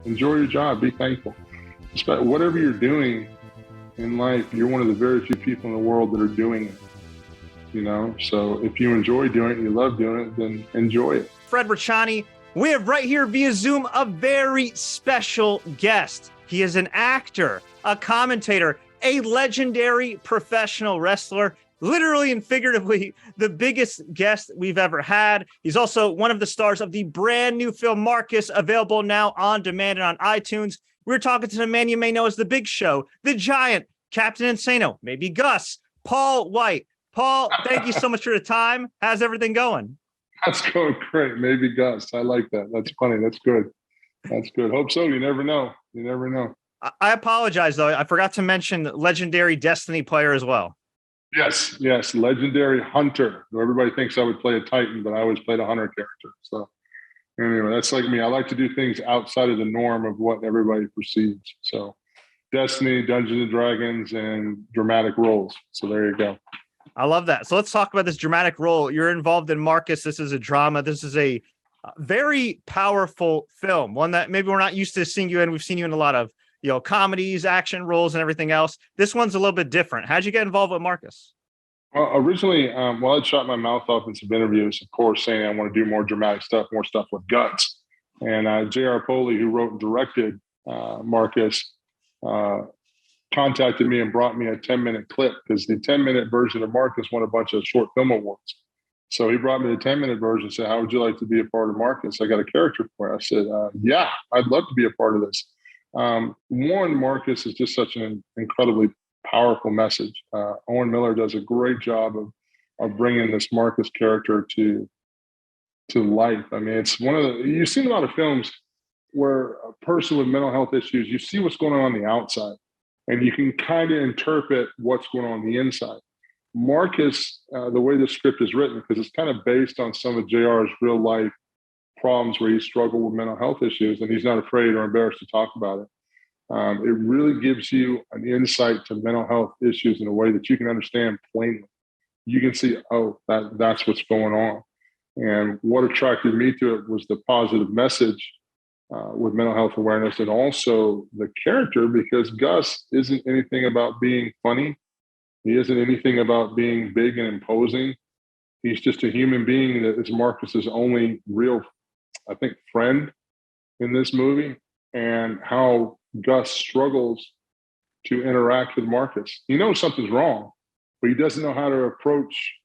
Enjoy your job. Be thankful. Whatever you're doing in life, you're one of the very few people in the world that are doing it. You know, so if you enjoy doing it, you love doing it, then enjoy it. Fred Richani, we have right here via Zoom a very special guest. He is an actor, a commentator, a legendary professional wrestler, literally and figuratively the biggest guest we've ever had. He's also one of the stars of the brand new film Marcus, available now on demand and on iTunes. We're talking to the man you may know as the Big Show, the Giant, Captain Insano, maybe Gus, Paul Wight. Paul, thank you so much for the time. How's everything going? That's going great. Maybe Gus. I like that. That's funny. That's good. That's good. Hope so. You never know. You never know. I apologize, though. I forgot to mention legendary Destiny player as well. Yes. Legendary Hunter. Everybody thinks I would play a Titan, but I always played a Hunter character. So anyway, that's like me. I like to do things outside of the norm of what everybody perceives. So Destiny, Dungeons and Dragons, and dramatic roles. So there you go. I love that. So let's talk about this dramatic role. You're involved in Marcus. This is a drama. This is a very powerful film, one that maybe we're not used to seeing you in. We've seen you in a lot of, comedies, action roles, and everything else. This one's a little bit different. How'd you get involved with Marcus? Well, originally, I'd shot my mouth off in some interviews, of course, saying I want to do more dramatic stuff, more stuff with guts. And J.R. Poli, who wrote and directed Marcus, contacted me and brought me a 10-minute clip, because the 10-minute version of Marcus won a bunch of short film awards. So he brought me the 10-minute version and said, how would you like to be a part of Marcus? I got a character for it. I said, yeah, I'd love to be a part of this. One, Marcus is just such an incredibly powerful message. Owen Miller does a great job of bringing this Marcus character to life. I mean, it's one of the, you've seen a lot of films where a person with mental health issues, you see what's going on the outside, and you can kind of interpret what's going on the inside. Marcus, the way the script is written, because it's kind of based on some of JR's real life problems where he struggled with mental health issues, and he's not afraid or embarrassed to talk about it. It really gives you an insight to mental health issues in a way that you can understand plainly. You can see, that's what's going on. And what attracted me to it was the positive message with mental health awareness, and also the character, because Gus isn't anything about being funny. He isn't anything about being big and imposing. He's just a human being that is Marcus's only real, I think, friend in this movie, and how Gus struggles to interact with Marcus. He knows something's wrong, but he doesn't know how to approach,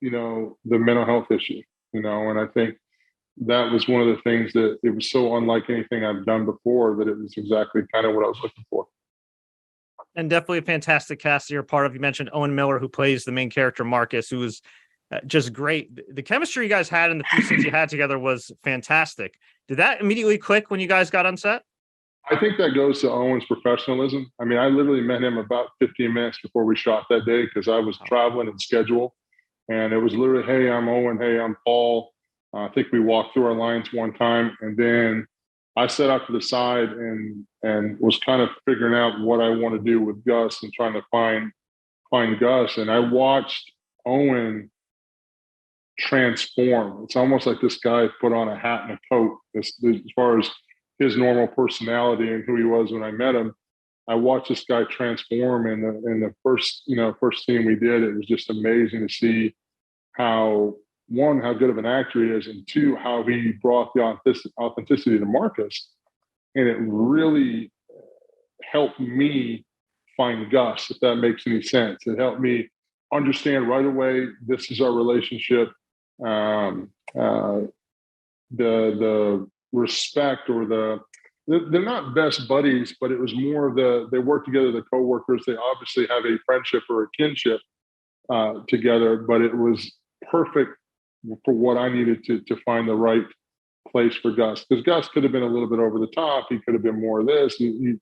the mental health issue, and I think that was one of the things that it was so unlike anything I've done before that it was exactly kind of what I was looking for. And definitely a fantastic cast that you're part of. You mentioned Owen Miller, who plays the main character, Marcus, who was just great. The chemistry you guys had in the few scenes you had together was fantastic. Did that immediately click when you guys got on set? I think that goes to Owen's professionalism. I mean, I literally met him about 15 minutes before we shot that day, because I was traveling and schedule. And it was literally, hey, I'm Owen. Hey, I'm Paul. I think we walked through our lines one time, and then I sat out to the side and was kind of figuring out what I want to do with Gus and trying to find Gus. And I watched Owen transform. It's almost like this guy put on a hat and a coat as far as his normal personality and who he was when I met him. I watched this guy transform in the first scene we did. It was just amazing to see how good of an actor he is, and two, how he brought the authenticity to Marcus. And it really helped me find Gus, if that makes any sense. It helped me understand right away, this is our relationship. The respect, or they're not best buddies, but it was more they work together, the coworkers. They obviously have a friendship or a kinship together, but it was perfect for what I needed to find the right place for Gus. Because Gus could have been a little bit over the top. He could have been more of this. You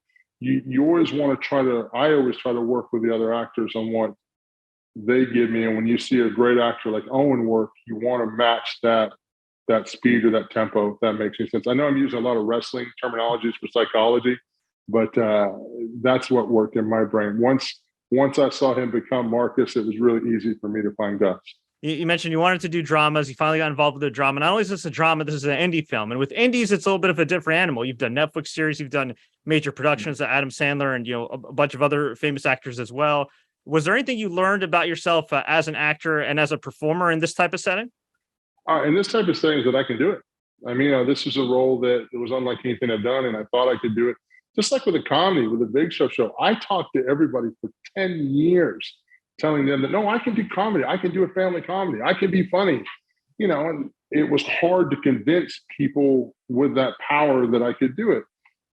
always want to I always try to work with the other actors on what they give me. And when you see a great actor like Owen work, you want to match that speed or that tempo, if that makes any sense. I know I'm using a lot of wrestling terminologies for psychology, but that's what worked in my brain. Once I saw him become Marcus, it was really easy for me to find Gus. You mentioned you wanted to do dramas. You finally got involved with a drama. Not only is this a drama, this is an indie film. And with indies, it's a little bit of a different animal. You've done Netflix series, you've done major productions with Adam Sandler and a bunch of other famous actors as well. Was there anything you learned about yourself as an actor and as a performer in this type of setting? In this type of setting, that I can do it. I mean, this is a role that it was unlike anything I've done, and I thought I could do it. Just like with a comedy, with a Big Show, I talked to everybody for 10 years, telling them that, no, I can do comedy. I can do a family comedy. I can be funny, and it was hard to convince people with that power that I could do it.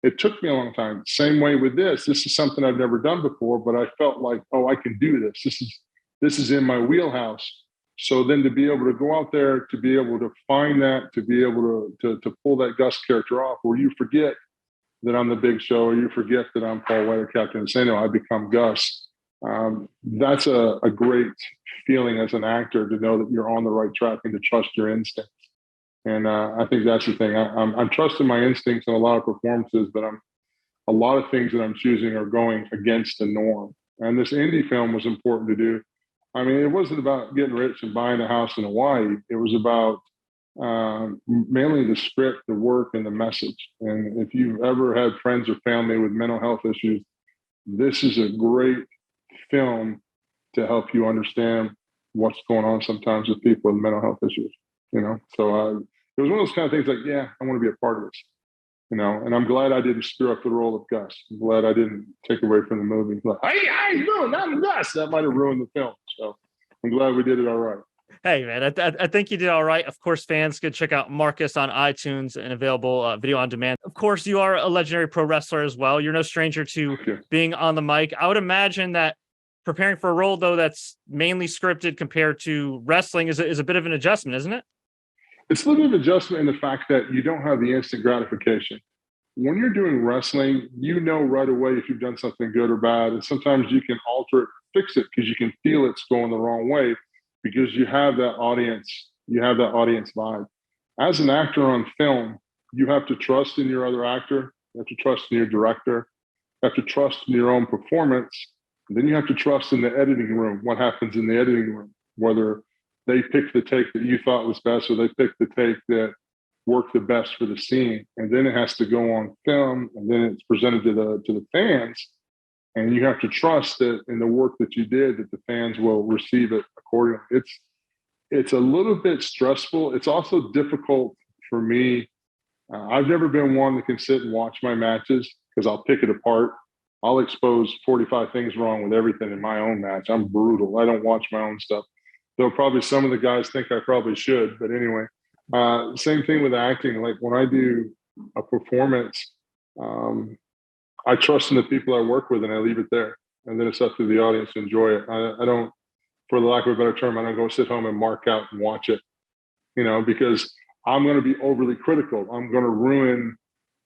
It took me a long time. Same way with this. This is something I've never done before, but I felt like, oh, I can do this. This is in my wheelhouse. So then to be able to go out there, to be able to find that, to be able to pull that Gus character off, where you forget that I'm the Big Show, or you forget that I'm Paul Wight or Captain Insano, I become Gus. That's a great feeling as an actor, to know that you're on the right track and to trust your instincts. And I think that's the thing. I'm trusting my instincts in a lot of performances, but a lot of things that I'm choosing are going against the norm. And this indie film was important to do. I mean, it wasn't about getting rich and buying a house in Hawaii. It was about mainly the script, the work, and the message. And if you've ever had friends or family with mental health issues, this is a great film to help you understand what's going on sometimes with people with mental health issues. So it was one of those kind of things like, yeah, I want to be a part of this. And I'm glad I didn't screw up the role of Gus. I'm glad I didn't take away from the movie. Like, hey, no, not Gus. That might have ruined the film. So I'm glad we did it all right. Hey, man, I think you did all right. Of course, fans could check out Marcus on iTunes and available video on demand. Of course, you are a legendary pro wrestler as well. You're no stranger to being on the mic. I would imagine that preparing for a role, though, that's mainly scripted compared to wrestling is a bit of an adjustment, isn't it? It's a little bit of adjustment in the fact that you don't have the instant gratification. When you're doing wrestling, you know right away if you've done something good or bad. And sometimes you can alter it, fix it, because you can feel it's going the wrong way, because you have that audience vibe. As an actor on film, you have to trust in your other actor. You have to trust in your director. You have to trust in your own performance. And then you have to trust in the editing room, what happens in the editing room, whether they picked the take that you thought was best, or they picked the take that worked the best for the scene. And then it has to go on film, and then it's presented to the fans. And you have to trust that in the work that you did, that the fans will receive it accordingly. It's a little bit stressful. It's also difficult for me. I've never been one that can sit and watch my matches, because I'll pick it apart. I'll expose 45 things wrong with everything in my own match. I'm brutal. I don't watch my own stuff. Though probably some of the guys think I probably should. But anyway, same thing with acting. Like when I do a performance, I trust in the people I work with, and I leave it there. And then it's up to the audience to enjoy it. I don't, for the lack of a better term, I don't go sit home and mark out and watch it, because I'm going to be overly critical. I'm going to ruin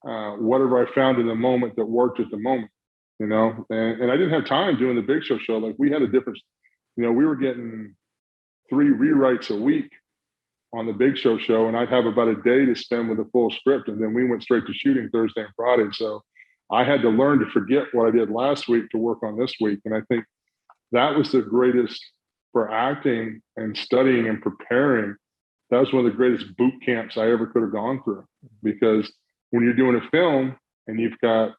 whatever I found in the moment that worked at the moment, and I didn't have time doing the Big Show. Like we had a different, we were getting 3 rewrites a week on the Big Show, and I'd have about a day to spend with a full script. And then we went straight to shooting Thursday and Friday. So I had to learn to forget what I did last week to work on this week. And I think that was the greatest for acting and studying and preparing. That was one of the greatest boot camps I ever could have gone through, because when you're doing a film and you've got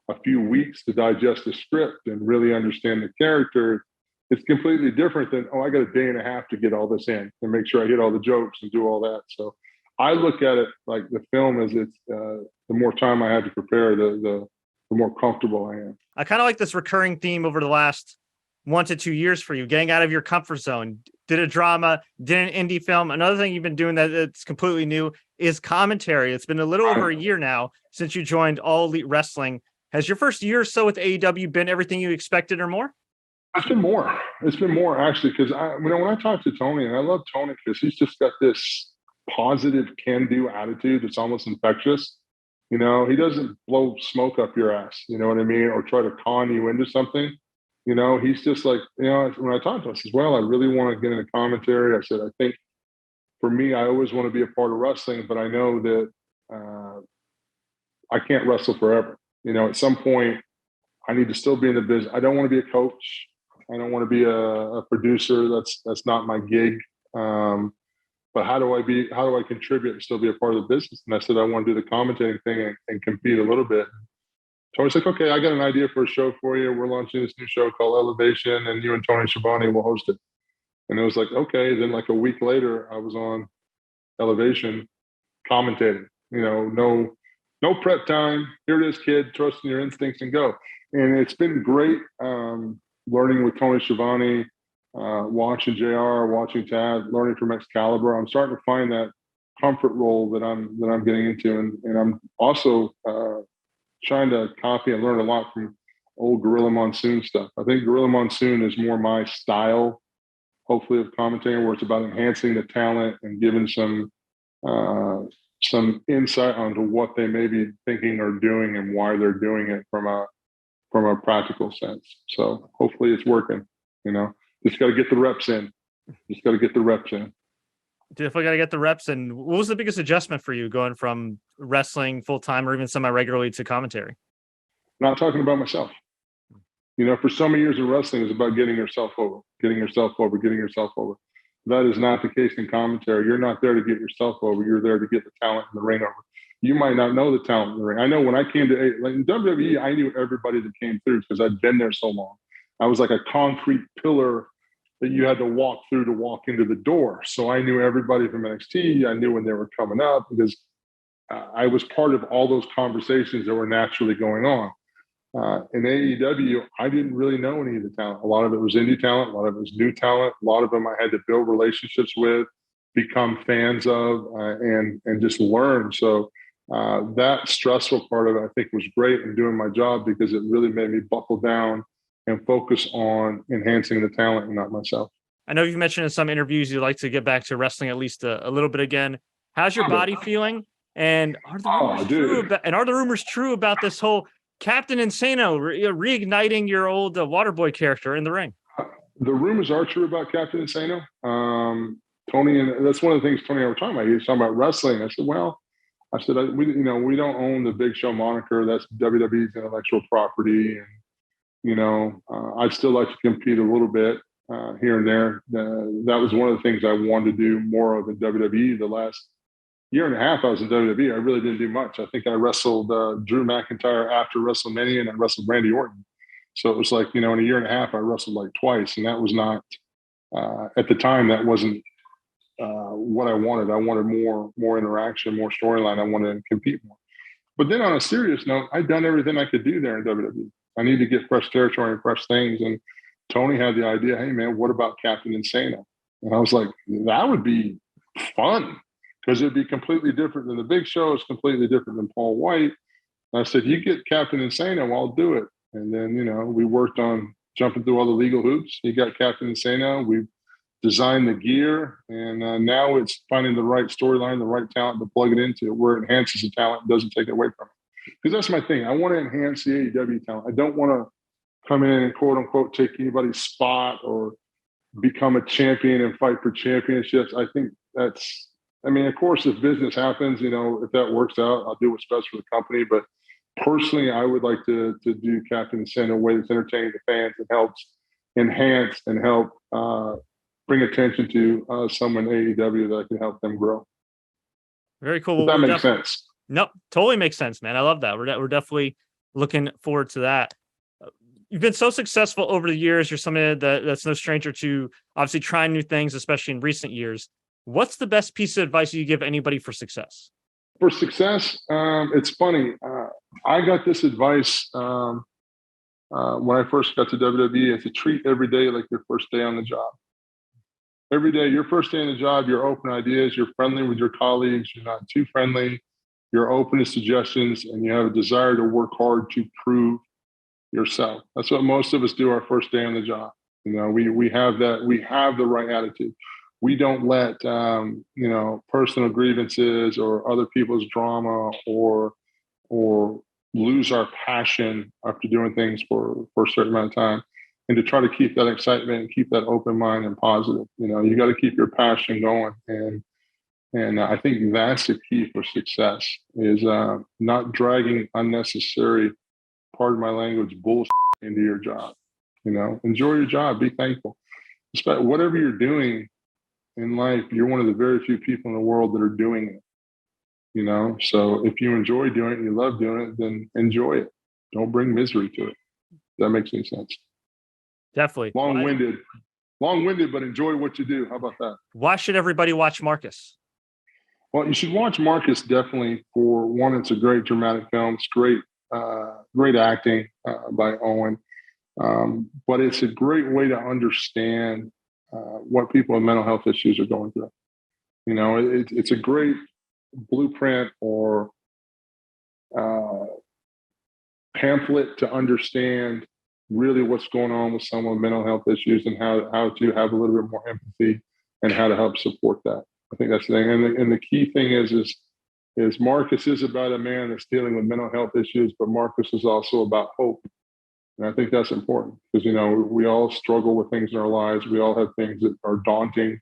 a few weeks to digest the script and really understand the character, it's completely different than, I got a day and a half to get all this in and make sure I hit all the jokes and do all that. So I look at it like the film as it's the more time I had to prepare, the more comfortable I am. I kind of like this recurring theme over the last 1 to 2 years for you, getting out of your comfort zone. Did a drama, did an indie film. Another thing you've been doing that's completely new is commentary. It's been a little over a year now since you joined All Elite Wrestling. Has your first year or so with AEW been everything you expected or more? It's been more. It's been more, actually, because when I talk to Tony, and I love Tony because he's just got this positive can-do attitude that's almost infectious. He doesn't blow smoke up your ass, you know what I mean, or try to con you into something. He's just like, when I talk to him, I says, well, I really want to get into commentary. I said, I think for me, I always want to be a part of wrestling, but I know that I can't wrestle forever. At some point, I need to still be in the business. I don't want to be a coach. I don't want to be a producer. That's not my gig. But how do I contribute and still be a part of the business? And I said, I want to do the commentating thing and compete a little bit. Tony's like, okay, I got an idea for a show for you. We're launching this new show called Elevation, and you and Tony Schiavone will host it. And it was like, okay. Then like a week later, I was on Elevation commentating. No prep time. Here it is, kid. Trust in your instincts and go. And it's been great learning with Tony Schiavone, watching JR, watching Tad, learning from Excalibur. I'm starting to find that comfort role that I'm getting into, and I'm also trying to copy and learn a lot from old Gorilla Monsoon stuff. I think Gorilla Monsoon is more my style, hopefully, of commentating, where it's about enhancing the talent and giving some insight onto what they may be thinking or doing and why they're doing it from a practical sense. So hopefully it's working. Just got to get the reps in. Definitely got to get the reps in. What was the biggest adjustment for you going from wrestling full-time or even semi-regularly to commentary? Not talking about myself. For so many years of wrestling, it's about getting yourself over. That is not the case in commentary. You're not there to get yourself over. You're there to get the talent in the ring over. You might not know the talent in the ring. I know when I came to in WWE, I knew everybody that came through because I'd been there so long. I was like a concrete pillar that you had to walk through to walk into the door. So I knew everybody from NXT. I knew when they were coming up because I was part of all those conversations that were naturally going on. In AEW, I didn't really know any of the talent. A lot of it was indie talent. A lot of it was new talent. A lot of them I had to build relationships with, become fans of, and just learn. So that stressful part of it, I think, was great in doing my job because it really made me buckle down and focus on enhancing the talent and not myself. I know you've mentioned in some interviews you'd like to get back to wrestling at least a little bit again. How's your body feeling? And are the rumors true about this whole Captain Insano reigniting your old Waterboy character in the ring? The rumors are true about Captain Insano. Tony, and that's one of the things Tony and I were talking about. He was talking about wrestling. I said, we don't own the Big Show moniker. That's WWE's intellectual property. And I'd still like to compete a little bit here and there. That was one of the things I wanted to do more of in WWE. The last year and a half I was in WWE, I really didn't do much. I think I wrestled Drew McIntyre after WrestleMania, and I wrestled Randy Orton. So it was like, in a year and a half, I wrestled like twice. And that was not, at the time, that wasn't what I wanted. I wanted more interaction, more storyline. I wanted to compete more. But then on a serious note, I'd done everything I could do there in WWE. I need to get fresh territory and fresh things. And Tony had the idea, hey, man, what about Captain Insano? And I was like, that would be fun because it'd be completely different than the Big Show. It's completely different than Paul Wight. And I said, you get Captain Insano, I'll do it. And then, we worked on jumping through all the legal hoops. He got Captain Insano. We designed the gear. And now it's finding the right storyline, the right talent to plug it into where it enhances the talent and doesn't take it away from it. Because that's my thing. I want to enhance the AEW talent. I don't want to come in and quote unquote take anybody's spot or become a champion and fight for championships. I think of course, if business happens, if that works out, I'll do what's best for the company. But personally, I would like to do Captain Insano in a way that's entertaining to fans and helps enhance and help bring attention to someone in AEW that can help them grow. Very cool. That makes sense. Nope, totally makes sense, man. I love that. We're definitely looking forward to that. You've been so successful over the years. You're somebody that's no stranger to obviously trying new things, especially in recent years. What's the best piece of advice you give anybody for success? For success, it's funny. I got this advice when I first got to WWE, is to treat every day like your first day on the job. Every day, your first day on the job, you're open to ideas, you're friendly with your colleagues, you're not too friendly, you're open to suggestions, and you have a desire to work hard to prove yourself. That's what most of us do our first day on the job. We have that, we have the right attitude. We don't let, personal grievances or other people's drama or lose our passion after doing things for a certain amount of time, and to try to keep that excitement and keep that open mind and positive. You got to keep your passion going. And I think that's the key for success is not dragging unnecessary, pardon my language, bullshit into your job. Enjoy your job, be thankful. Whatever you're doing, in life, you're one of the very few people in the world that are doing it. You know, so if you enjoy doing it, you love doing it, then enjoy it. Don't bring misery to it. If that makes any sense. Definitely. Long-winded, but enjoy what you do. How about that? Why should everybody watch Marcus? Well, you should watch Marcus definitely for one. It's a great dramatic film. It's great acting by Owen. But it's a great way to understand what people with mental health issues are going through. You know, it's a great blueprint or pamphlet to understand really what's going on with someone with mental health issues and how to have a little bit more empathy and how to help support that. I think that's the thing. And the key thing is Marcus is about a man that's dealing with mental health issues, but Marcus is also about hope. And I think that's important because, you know, we all struggle with things in our lives. We all have things that are daunting,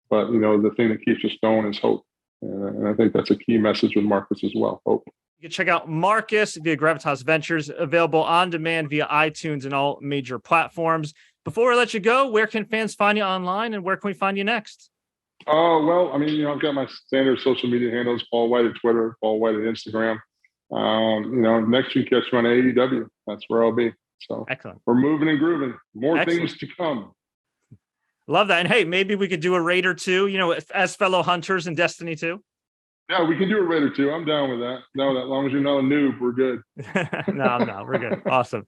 but, you know, the thing that keeps us going is hope. And I think that's a key message with Marcus as well, hope. You can check out Marcus via Gravitas Ventures, available on demand via iTunes and all major platforms. Before I let you go, where can fans find you online and where can we find you next? Well, I mean, you know, I've got my standard social media handles, Paul Wight at Twitter, Paul Wight at Instagram. You know, next you catch me on AEW. That's where I'll be. So excellent. We're moving and grooving. More things to come. Love that. And hey, maybe we could do a raid or two, you know, as fellow hunters in Destiny 2. Yeah, we can do a raid or two. I'm down with that. No, as long as you're not a noob, we're good. No, we're good. Awesome.